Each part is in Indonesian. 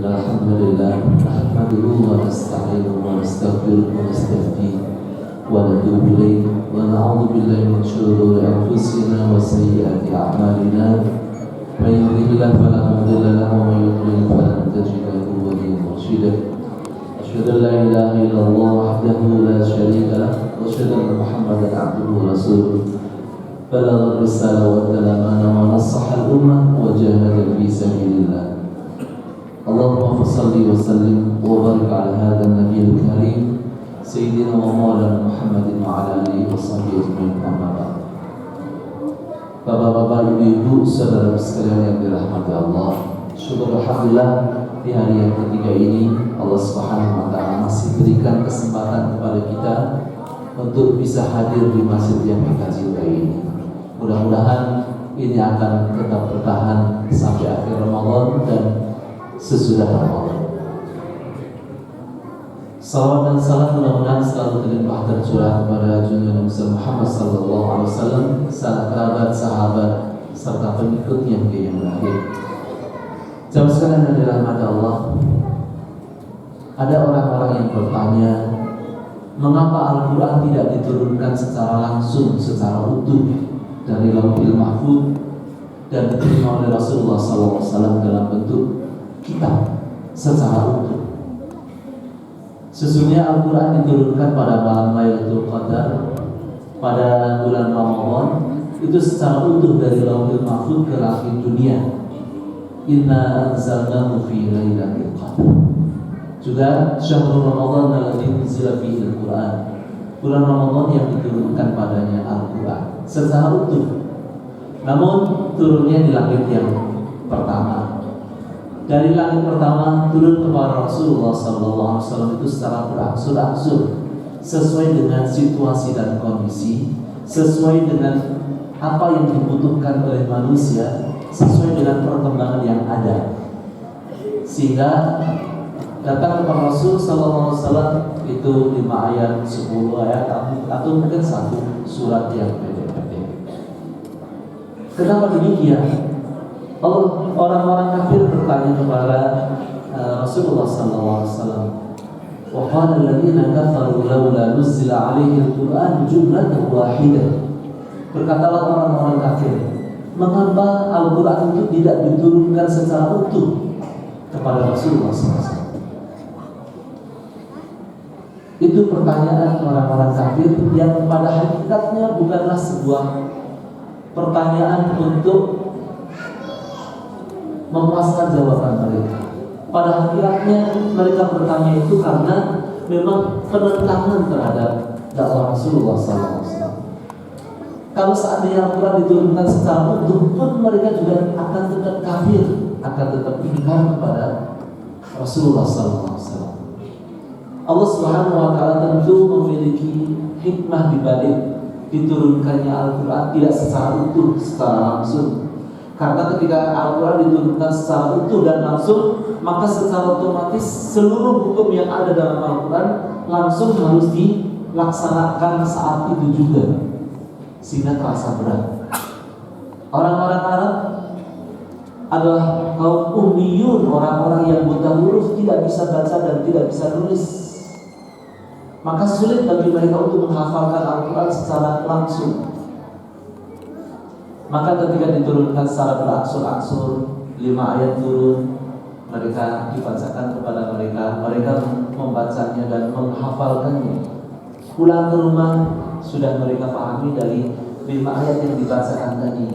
الحمد لله نحمده ونستعينه ونستغفره ونستهديه ونتوب إليه ونعوذ بالله من شرور أنفسنا وسيئات أعمالنا من يهده الله فلا مضل له ومن يضلل فلن تجد له وليا مرشدا أشهد أن لا إله إلا الله وحده لا شريك له وأشهد أن محمدا عبده ورسوله بلغ الرسالة وأدى الأمانة ونصح الأمة وجاهد في سبيل الله اللهم صل وسلم وبارك على هذا النبي الكريم سيدنا ومولانا محمد وعلى آله وصحبه أجمعين أما بعد. Bapak-bapak, ibu-ibu, saudara sekalian yang dirahmati Allah, syukur alhamdulillah di hari yang ketiga ini Allah Subhanahu wa taala masih berikan kesempatan kepada kita untuk bisa hadir di masjid yang kita cintai ini. Mudah-mudahan ini akan tetap bertahan sampai akhir Ramadan dan sesudah Ramadan. Salawat dan salam mudah-mudahan selalu terlimpah tercurah kepada junjungan Nabi Muhammad sallallahu alaihi wasallam, sanak kerabat, sahabat, serta pengikutnya hingga yang berakhir. Jamaah sekalian yang dirahmati Allah, ada orang-orang yang bertanya, mengapa Al-Quran tidak diturunkan secara langsung, secara utuh dari Lauhul Mahfuz dan diterima oleh Rasulullah sallallahu alaihi wasallam dalam bentuk kitab secara utuh. Sesungguhnya Al-Quran diturunkan pada malam Lailatul Qadar pada bulan Ramadan itu secara utuh dari Lauhul Mahfuz ke langit dunia. Inna anzalnahu fi lailatul qadar. Juga syahrul Ramadan alladzi unzila fihi al-Quran. Bulan Ramadan yang diturunkan padanya Al-Quran secara utuh. Namun turunnya di langit yang pertama. Dari langit pertama turun kepada Rasulullah SAW itu secara berangsur-angsur sesuai dengan situasi dan kondisi, sesuai dengan apa yang dibutuhkan oleh manusia, sesuai dengan perkembangan yang ada. Sehingga datang kepada Rasul SAW itu 5 ayat, 10 ayat atau mungkin 1 surat yang pendek-pendek. Kenapa demikian? Orang-orang kafir bertanya kepada Rasulullah SAW. Wa qala alladziina kafaru laula nuzila 'alaihi al-Qur'an jumlatan wahidah. Berkatalah orang-orang kafir, mengapa Al-Quran itu tidak diturunkan secara utuh kepada Rasulullah SAW? Itu pertanyaan orang-orang kafir yang pada hakikatnya bukanlah sebuah pertanyaan untuk memuaskan jawaban mereka. Pada hakikatnya mereka bertanya itu karena memang penentangan terhadap dakwah Rasulullah SAW. Kalau seandainya Al-Quran diturunkan secara utuh pun mereka juga akan tetap kafir, akan tetap ingkar kepada Rasulullah SAW. Allah Subhanahu wa taala tentu memiliki hikmah di balik diturunkannya Al-Quran tidak secara utuh, secara langsung. Karena ketika Al-Quran diturunkan secara utuh dan langsung, maka secara otomatis seluruh hukum yang ada dalam Al-Quran langsung harus dilaksanakan saat itu juga, sehingga terasa berat. Orang-orang Arab adalah kaum ummiyun, orang-orang yang buta huruf, tidak bisa baca dan tidak bisa nulis. Maka sulit bagi mereka untuk menghafalkan Al-Quran secara langsung. Maka ketika diturunkan secara berangsur-angsur 5 ayat turun, mereka dibacakan kepada mereka, mereka membacanya dan menghafalkannya. Pulang ke rumah sudah mereka pahami dari 5 ayat yang dibacakan tadi.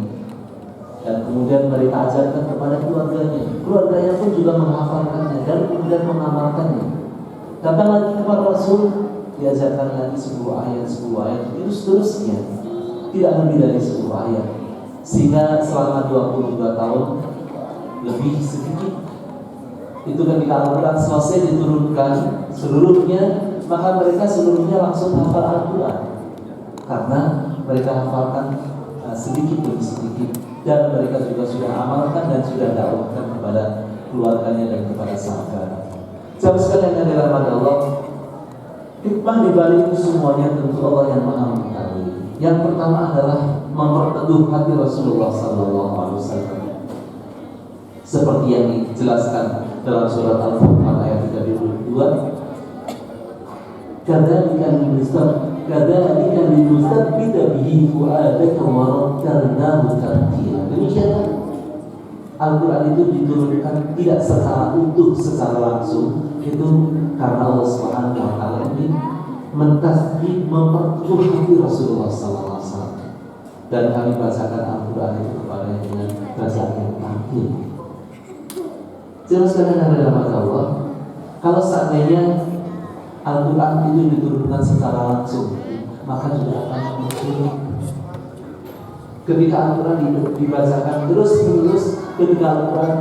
Dan kemudian mereka ajarkan kepada keluarganya. Keluarganya pun juga menghafalkannya dan kemudian mengamalkannya. Datang lagi kepada Rasul, diajarkan lagi 10 ayat, 10 ayat, itu seterusnya. Tidak lebih dari 10 ayat. Sehingga selama 22 tahun lebih sedikit itu ketika Al-Quran selesai diturunkan seluruhnya, maka mereka seluruhnya langsung hafal Al-Quran karena mereka hafalkan sedikit demi sedikit dan mereka juga sudah amalkan dan sudah dakwahkan kepada keluarganya dan kepada sahabat. Jamaah sekalian yang dirahmati Allah, hikmah di balik itu semuanya tentu Allah yang Maha mengetahui. Yang pertama adalah memperteduh hati Rasulullah SAW, seperti yang dijelaskan dalam surat Al-Furqan ayat 32, kadzalika linusabbita bihi fu'adaka wa rattalnahu tartila. Demikianlah Al-Quran itu diturunkan tidak secara utuh, secara langsung, itu karena Allah Subhanahu wa taala ini mentasbih, memperteguh hati Rasulullah SAW. Dan kami bacakan Al-Quran itu kepada dengan bacaan yang terakhir. Jelas sekalian dalam Allah, kalau seandainya Al-Quran itu diturunkan secara langsung, maka juga akan muncul. Ketika Al-Quran dibacakan terus-menerus, ketika Al-Quran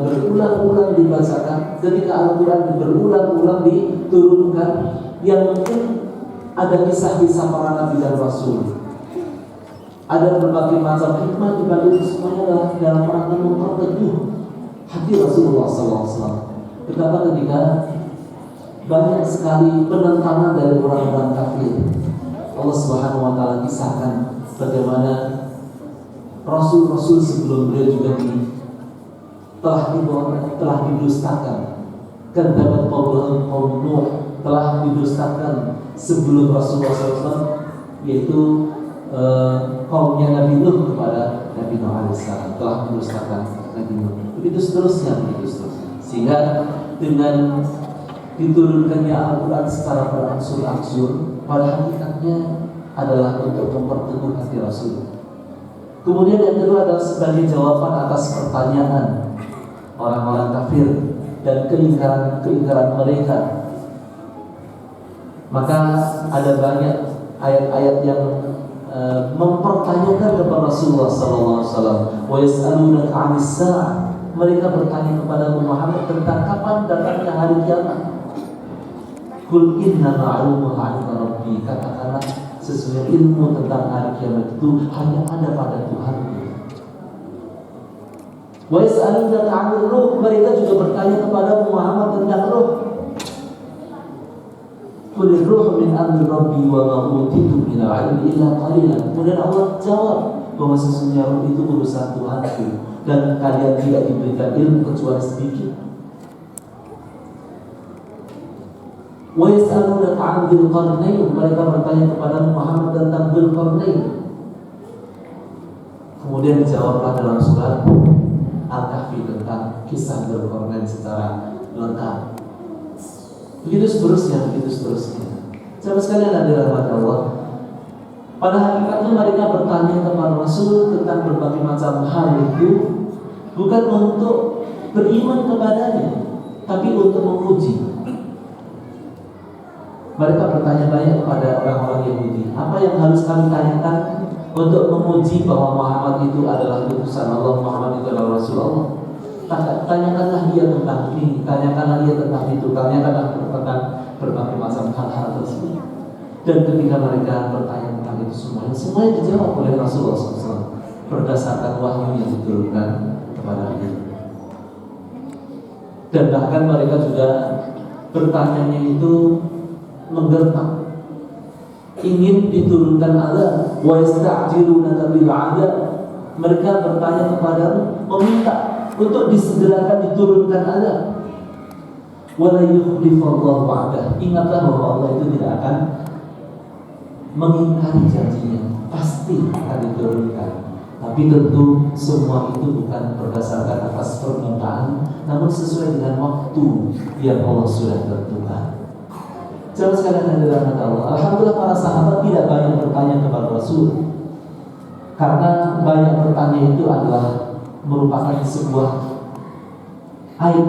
berulang-ulang dibacakan, ketika Al-Quran berulang-ulang diturunkan, yang mungkin ada kisah-kisah para nabi dan rasul, ada berbagai macam hikmah di balik itu semuanya adalah dalam rangka memperteguh hati Rasulullah SAW. Betapa ketika banyak sekali penentangan dari orang-orang kafir, Allah Subhanahu wa taala kisahkan bagaimana rasul-rasul sebelum beliau juga telah didustakan. Kadzabat qaum Nuh telah didustakan sebelum Rasulullah SAW, yaitu kaumnya Nabi Nuh kepada Nabi Nuh alaihissalam telah mendustakan Nabi Nuh. Begitu seterusnya. Sehingga dengan diturunkannya Al-Quran secara berangsur-angsur, pada hakikatnya adalah untuk memperteguh hati Rasul. Kemudian yang kedua adalah sebagai jawaban atas pertanyaan orang-orang kafir dan keingkaran mereka. Maka ada banyak ayat-ayat yang mempertanyakan kepada Rasulullah SAW. Wa yas'alunaka 'anis sa'ah. Mereka bertanya kepada Muhammad tentang kapan datangnya hari kiamat. Qul inna ma'lumaha 'inda rabbi. Katakanlah, sesungguhnya ilmu tentang hari kiamat itu hanya ada pada Tuhanku. Wa yas'alunaka 'anil ruh. Mereka juga bertanya kepada Muhammad tentang ruh. Qul ruh min amri rabbi wa ma utitu min al-'ilmi illa qalilan. Kemudian Allah jawab bahwa sesungguhnya ruh itu urusan Tuhanku dan kalian tidak diberikan ilmu kecuali sedikit. Wa yas'alunaka 'an dzil qarnain. Mereka bertanya kepada Muhammad tentang dzil qarnain. Kemudian dijawablah dalam surat Al-Kahfi tentang kisah dzil qarnain secara lengkap. Begitu seterusnya. Sahabat sekalian yang dirahmati Allah, pada hakikatnya mereka bertanya kepada Rasul tentang berbagai macam hal itu bukan untuk beriman kepadanya, tapi untuk menguji. Mereka bertanya banyak kepada orang-orang Yahudi, apa yang harus kami tanyakan untuk menguji bahwa Muhammad itu adalah utusan Allah, Muhammad itu adalah Rasulullah. Tanyakanlah dia tentang ini, tanyakanlah dia tentang itu, tanyakanlah tentang berbagai macam hal-hal tersebut. Dan ketika mereka bertanya tentang itu semuanya dijawab oleh Rasulullah SAW berdasarkan wahyu yang diturunkan kepada dia. Dan bahkan mereka juga bertanyanya itu menggertak, ingin diturunkan azab. Wa yasta'jilunaka bil 'adzab. Mereka bertanya kepadamu, meminta untuk disegerakan diturunkan azab. Wala yukhlifallahu wa'dah. Ingatlah bahwa Allah itu tidak akan mengingkari janjinya, pasti akan diturunkan. Tapi tentu semua itu bukan berdasarkan atas permintaan, namun sesuai dengan waktu yang Allah sudah tentukan. Jangan sekalian yang dirahmati Allah, alhamdulillah para sahabat tidak banyak bertanya kepada Rasul, karena banyak bertanya itu adalah merupakan sebuah aib,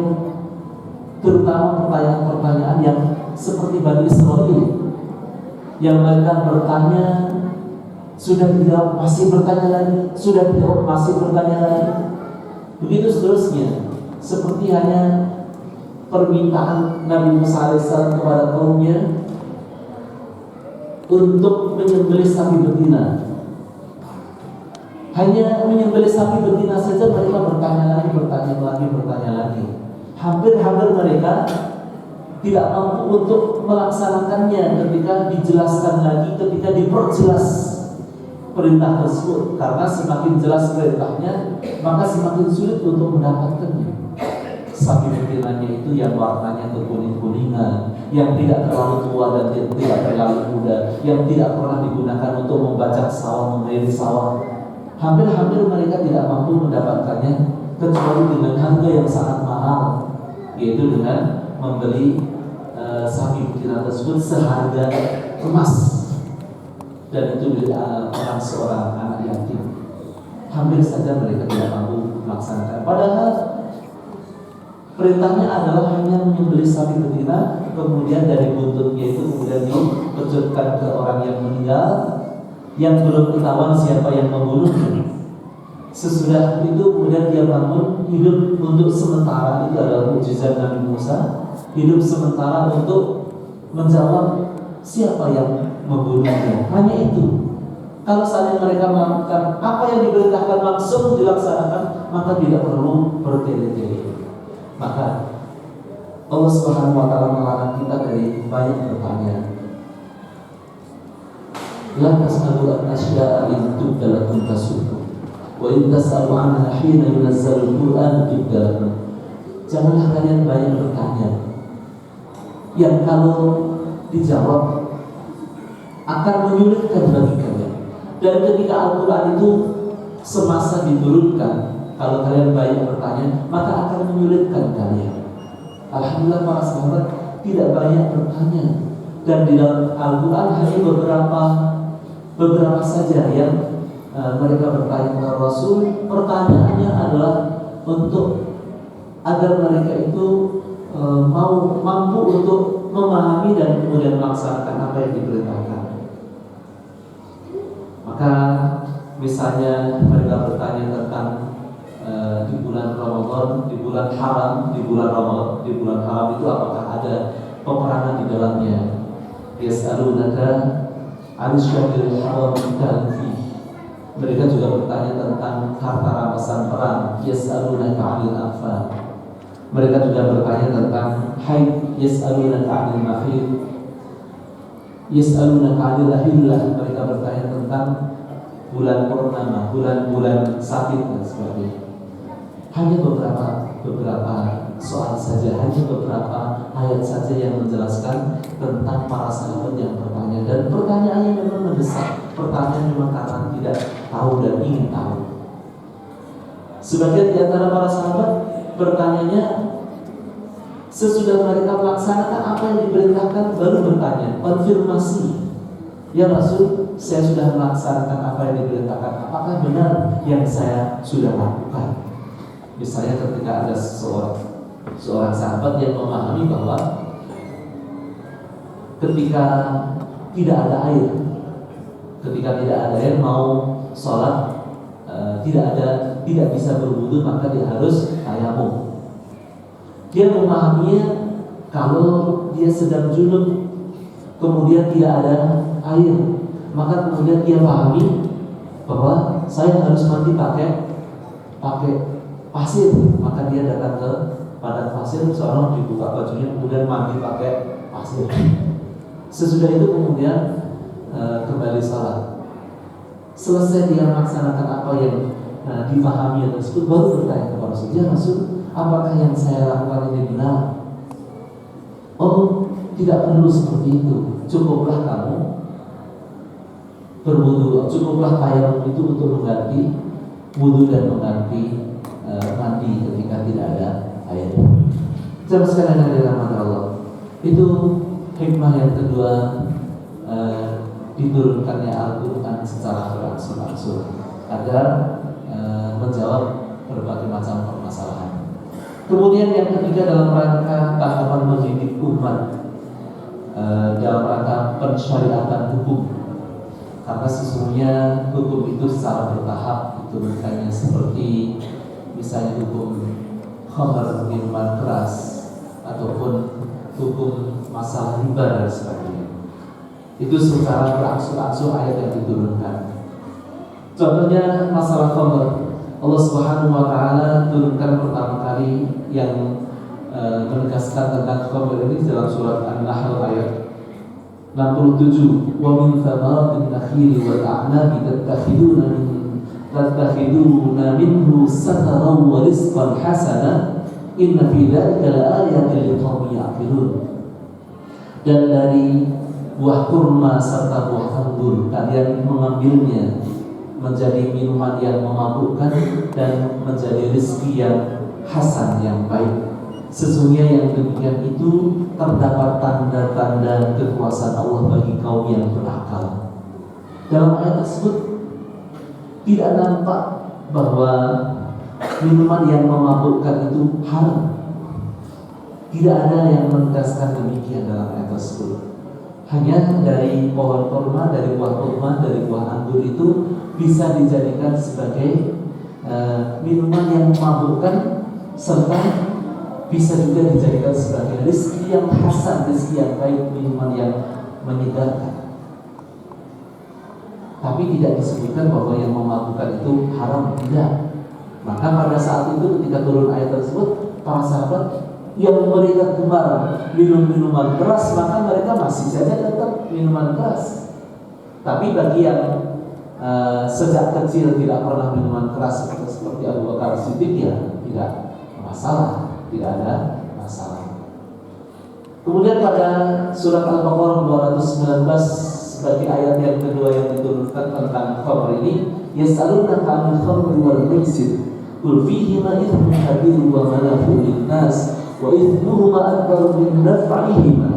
terutama pertanyaan-pertanyaan yang seperti Bani Israil, yang mereka bertanya sudah dijawab masih bertanya lagi, sudah dijawab masih bertanya lagi. Begitu seterusnya, seperti hanya permintaan Nabi Musa alaihissalam kepada kaumnya untuk menyembelih sapi betina. Hanya menyembelih sapi betina saja mereka bertanya lagi. Hampir-hampir mereka tidak mampu untuk melaksanakannya ketika dijelaskan lagi, ketika diperjelas perintah tersebut. Karena semakin jelas perintahnya, maka semakin sulit untuk mendapatkannya. sapi betinanya itu yang warnanya kekuning-kuningan, yang tidak terlalu tua dan tidak terlalu muda, yang tidak pernah digunakan untuk membajak sawah, mengairi sawah. Hampir-hampir mereka tidak mampu mendapatkannya kecuali dengan harga yang sangat mahal, yaitu dengan membeli sapi betina tersebut seharga emas, dan itu orang seorang anak yatim. Hampir saja mereka tidak mampu melaksanakan. Padahal perintahnya adalah hanya menyembelih sapi betina, kemudian dari buntutnya itu kemudian dipecutkan ke orang yang meninggal, yang belum ketahuan siapa yang membunuhnya. Sesudah itu kemudian dia bangun, hidup untuk sementara. Itu adalah mukjizat Nabi Musa, hidup sementara untuk menjawab siapa yang membunuhnya. Hanya itu. Kalau saling mereka melakukan apa yang diperintahkan langsung dilaksanakan, maka tidak perlu bertele-tele. Maka Allah Subhanahu wa taala melarang kita dari banyak bertanya. La tas'alu an asya'a in tubda lakum tasu'kum wa in tas'alu anha hina yunazzalul Qur'an tubda lakum. Janganlah kalian banyak bertanya yang kalau dijawab akan menyulitkan bagi kalian. Dan ketika Al-Quran itu semasa diturunkan, kalau kalian banyak bertanya, maka akan menyulitkan kalian. Alhamdulillah para sahabat tidak banyak bertanya, dan di dalam Al-Quran hanya beberapa saja yang mereka bertanya kepada Rasul. Pertanyaannya adalah untuk agar mereka itu mampu untuk memahami dan kemudian melaksanakan apa yang diperintahkan. Maka misalnya mereka bertanya tentang di bulan Ramadan, di bulan haram, di bulan Ramadan, di bulan haram itu apakah ada peperangan di dalamnya? Yas'alunaka 'anil syahril haram qitalun fihi. Mereka juga bertanya tentang harta rampasan perang. Yas'alunaka 'anil anfal. Mereka juga bertanya tentang haid. Yas'alunaka 'anil mahid. Yas'alunaka 'anil ahillah. Mereka bertanya tentang bulan purnama, bulan-bulan sakit dan sebagainya. Hanya beberapa soal saja, hanya beberapa ayat saja yang menjelaskan tentang para sahabat yang bertanya, dan pertanyaannya memang mendesak. Pertanyaan memang karena tidak tahu dan ingin tahu. Sebagian di antara para sahabat bertanyanya sesudah mereka melaksanakan apa yang diperintahkan, baru bertanya, konfirmasi. Ya Rasul, saya sudah melaksanakan apa yang diperintahkan. Apakah benar yang saya sudah lakukan? Misalnya ketika ada seorang sahabat yang memahami bahwa ketika tidak ada air mau sholat, tidak bisa berwudu, maka dia harus tayamum. Dia memahaminya kalau dia sedang junub kemudian tidak ada air, maka kemudian dia pahami bahwa saya harus mandi pakai pasir, maka dia datang ke padang pasir, seorang dibuka bajunya kemudian mandi pakai pasir. Sesudah itu kemudian kembali salat. Selesai dia melaksanakan apa yang dipahami tersebut, baru bertanya kepada Rasul, ya Rasul, apakah yang saya lakukan ini benar? Oh, tidak perlu seperti itu. Cukuplah kamu berwudu, cukuplah tayamum itu untuk mengganti wudu dan mengganti mandi ketika tidak ada air. Jemaah sekalian yang dirahmati Allah, itu hikmah yang kedua, diturunkannya Al-Quran secara berangsur-angsur agar menjawab berbagai macam permasalahan. Kemudian yang ketiga, dalam rangka tahapan mendidik umat, dalam rangka pensyariatan hukum. Karena sesungguhnya hukum itu secara bertahap diturunkannya, seperti misalnya hukum khamr, minuman keras, ataupun hukum masalah riba dan sebagainya. Itu secara berangsur-angsur ayat yang diturunkan. Contohnya masalah khamr, Allah Subhanahu wa taala turunkan pertama kali yang menegaskan tentang khamr ini dalam surat An-Nahl ayat 67. Wa min thamaratin nakhili wal a'nabi tattakhiduna minhu sakaran wa rizqan hasana Inna fi dzalika laayatin liqaumin ya'qilun. Dan dari buah kurma serta buah anggur kalian mengambilnya menjadi minuman yang memabukkan dan menjadi rezeki yang hasan yang baik. Sesungguhnya yang demikian itu terdapat tanda-tanda kekuasaan Allah bagi kaum yang berakal. Dalam ayat tersebut tidak nampak bahwa minuman yang memabukkan itu haram. Tidak ada yang menegaskan demikian dalam ayat tersebut. Hanya dari pohon kurma, dari buah kurma, dari buah anggur itu bisa dijadikan sebagai minuman yang memabukkan, serta bisa juga dijadikan sebagai rezeki yang hasan, rezeki yang baik, minuman yang menyegarkan. Tapi tidak disebutkan bahwa yang memabukkan itu haram, tidak. Maka pada saat itu ketika turun ayat tersebut, para sahabat yang mereka gemar minum minuman keras, maka mereka masih saja tetap minuman keras. Tapi bagi yang sejak kecil tidak pernah minuman keras seperti Abu Bakar Siddiq, ya tidak masalah, tidak ada masalah. Kemudian pada surat Al-Baqarah 219 sebagai ayat yang kedua yang diturunkan tentang khamr ini, yas'alunaka 'anil khamri wal maisir qul fihima ithmun kabirun wa manafi'u lin-nas wa ithmuhuma akbaru min naf'ihima.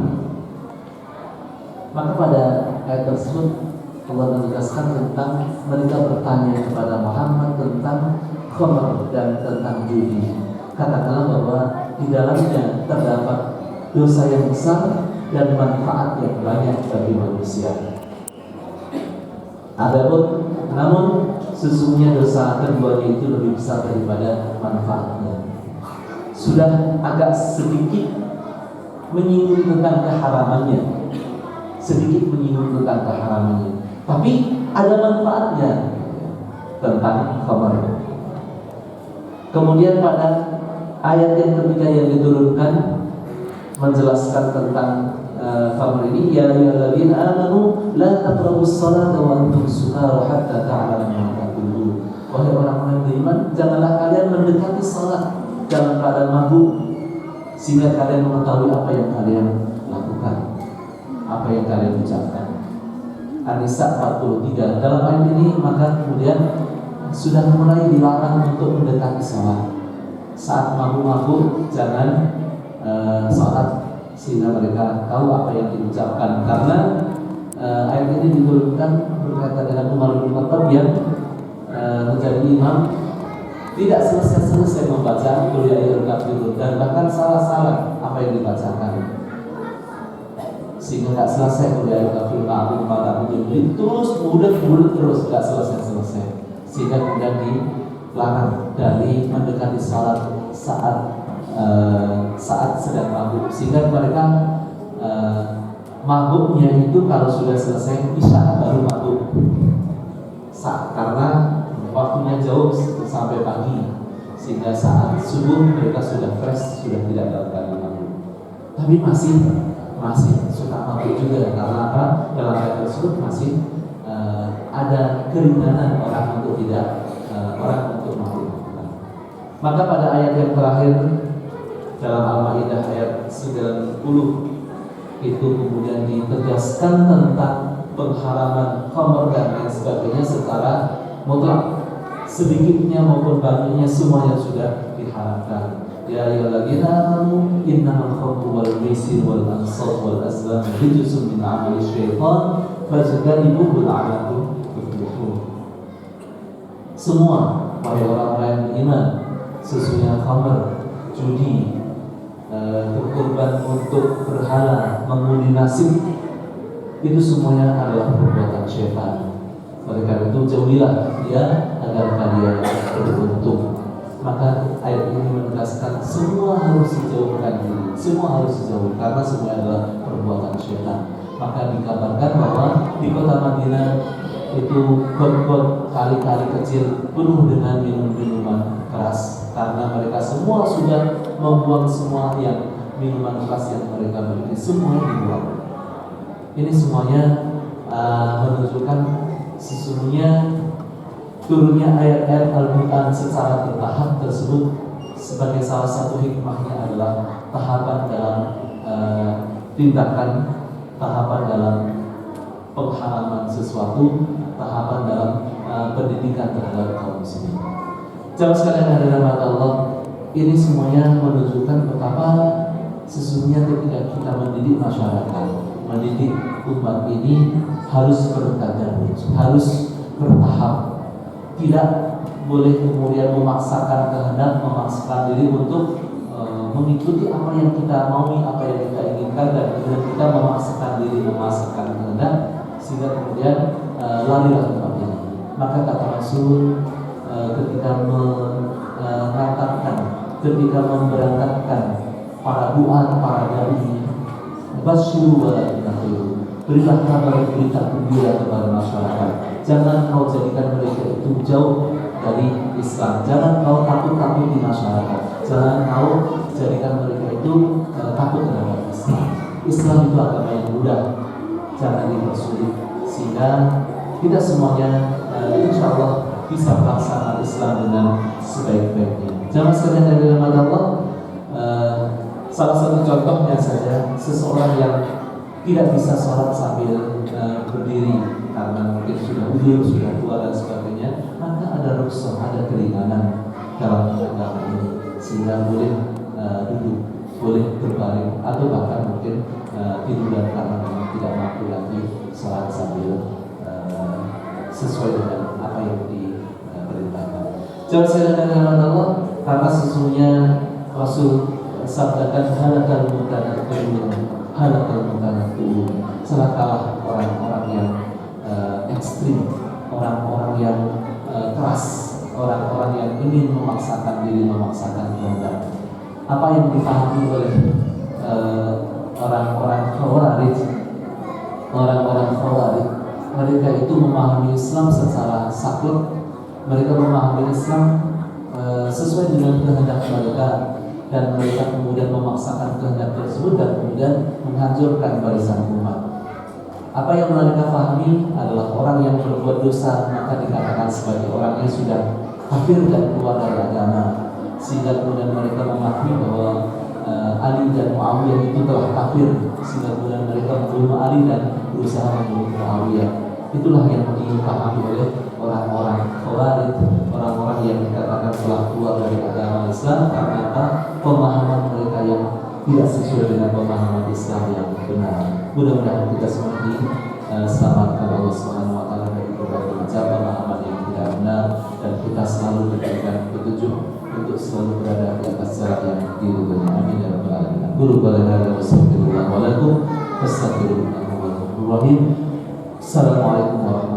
Maka pada ayat tersebut Allah menegaskan tentang mereka bertanya kepada Muhammad tentang khamr dan tentang judi. Katakanlah bahwa di dalamnya terdapat dosa yang besar dan manfaat yang banyak bagi manusia. Namun sesungguhnya dosa keduanya itu lebih besar daripada manfaatnya. Sudah agak sedikit menyinggung tentang keharamannya, tapi ada manfaatnya tentang khamr. Kemudian pada ayat yang ketiga yang diturunkan menjelaskan tentang khamr ini, ya ayyuhalladzina amanu la taqrabus salata wa antum sukara hatta ta'lamu ma taqulun. Wahai orang-orang beriman, janganlah kalian mendekati salat dalam keadaan mabuk sehingga kalian mengetahui apa yang kalian lakukan, apa yang kalian ucapkan. An-Nisa 43. Dalam ayat ini maka kemudian sudah mulai dilarang untuk mendekati salat. Saat mabuk-mabuk jangan salat sehingga mereka tahu apa yang diucapkan, karena ayat ini diturunkan berkaitan dengan Umar bin Khattab yang menjadi imam tidak selesai membaca Qul ya ayyuhal kafirun, dan bahkan salah apa yang dibacakan, sehingga tidak selesai Qul ya ayyuhal kafirun ma'akum ma'akum, terus bulat terus tidak selesai, sehingga kemudian dilarang dari mendekati salat saat sedang mabuk, sehingga mereka mabuknya itu kalau sudah selesai isya baru mabuk, karena waktunya jauh sampai pagi, sehingga saat subuh mereka sudah fresh, sudah tidak dalam keadaan mabuk. Tapi masih suka mabuk juga, karena apa? Dalam ayat tersebut masih ada keringanan orang untuk mabuk. Maka pada ayat yang terakhir dalam Al-Maidah ayat 90 itu kemudian ditegaskan tentang pengharaman khamr dan lain sebagainya secara mutlak, sedikitnya maupun banyaknya semuanya sudah diharamkan. Ya ayyuhalladzina amanu innamal khamru wal maisir wal ansab wal azlam rijsun min 'amali syaitan fajtanibuhu la'allakum tuflihun. Semua wahai orang-orang yang beriman, sesungguhnya khamr, judi, berkorban untuk berhala, mengundi nasib, itu semuanya adalah perbuatan syaitan. Oleh karena itu jauhilah dia agar kalian beruntung. Maka ayat ini menegaskan semua harus dijauhkan diri, semua harus dijauhi, karena semua adalah perbuatan syaitan. Maka dikabarkan bahwa di kota Madinah itu got-got kali-kali kecil penuh dengan minuman keras, karena mereka semua sudah membuang semua yang minuman keras yang mereka miliki, semuanya dibuang. Ini semuanya menunjukkan sesungguhnya turunnya ayat-ayat Al-Quran secara bertahap tersebut sebagai salah satu hikmahnya adalah tahapan dalam tindakan, tahapan dalam pengharaman sesuatu, tahapan dalam pendidikan terhadap kaum muslimin. Jamaah sekalian hadirin Allah, ini semuanya menunjukkan betapa sesungguhnya ketika kita mendidik masyarakat, mendidik umat ini harus bertadarus, harus bertahap, tidak boleh kemudian memaksakan kehendak, memaksakan diri untuk mengikuti apa yang kita maui, apa yang kita inginkan, dan kemudian kita memaksakan diri, memaksakan kehendak, sehingga kemudian larilah tempat ini. Maka kata Rasul ketika mengatakan, ketika memberangkatkan para duat, para dai, basyiru wa la tunfiru, berilah kabar, berita gembira kepada masyarakat. Jangan kau jadikan mereka itu jauh dari Islam. Jangan kau takut-takuti masyarakat. Jangan kau jadikan mereka itu takut terhadap Islam. Islam itu agama yang mudah, jangan dipersulit, sehingga kita semuanya insya Allah bisa melaksanakan Islam dengan sebaik-baiknya. Jamaah sekalian dari Allah, salah satu contohnya saja, seseorang yang tidak bisa sholat sambil berdiri karena mungkin sudah uzur, sudah tua dan sebagainya, maka ada rukhsah, ada keringanan dalam agama ini, sehingga boleh duduk, boleh berbaring, atau bahkan mungkin tiduran karena memang tidak mampu lagi sholat sambil sesuai dengan apa yang diperintahkan. Jangan saya katakan Allah, karena sesungguhnya Rasul sabdakan halakal mutanatti'un, halakal mutanatti'un, celakalah orang-orang yang ekstrim, orang-orang yang keras, orang-orang yang ingin memaksakan diri, memaksakan kehendak. Apa yang dipahami oleh orang-orang Khawarij, mereka itu memahami Islam secara saklek. Mereka memahami Islam sesuai dengan kehendak mereka, dan mereka kemudian memaksakan kehendak tersebut dan kemudian menghancurkan barisan umat. Apa yang mereka pahami adalah orang yang berbuat dosa maka dikatakan sebagai orang yang sudah kafir dan keluar dari agama, sehingga kemudian mereka memahami bahwa Ali dan Muawiyah itu telah kafir, sehingga kemudian mereka membunuh Ali dan berusaha membunuh Muawiyah. Itulah yang dipahami oleh orang-orang Khawarij, orang-orang yang dikatakan telah keluar dari agama Islam karena apa? Pemahaman mereka yang tidak sesuai dengan pemahaman Islam yang benar. Mudah-mudahan kita semua diselamatkan Allah Subhanahu wa taala dari berbagai macam pemahaman yang tidak benar, dan kita selalu diberikan petunjuk untuk selalu berada di atas jalan yang diridhoi. Amin ya rabbal alamin. Qul balaghana wassalamu alaikum warahmatullahi wabarakatuh. Assalamualaikum warahmatullahi wabarakatuh.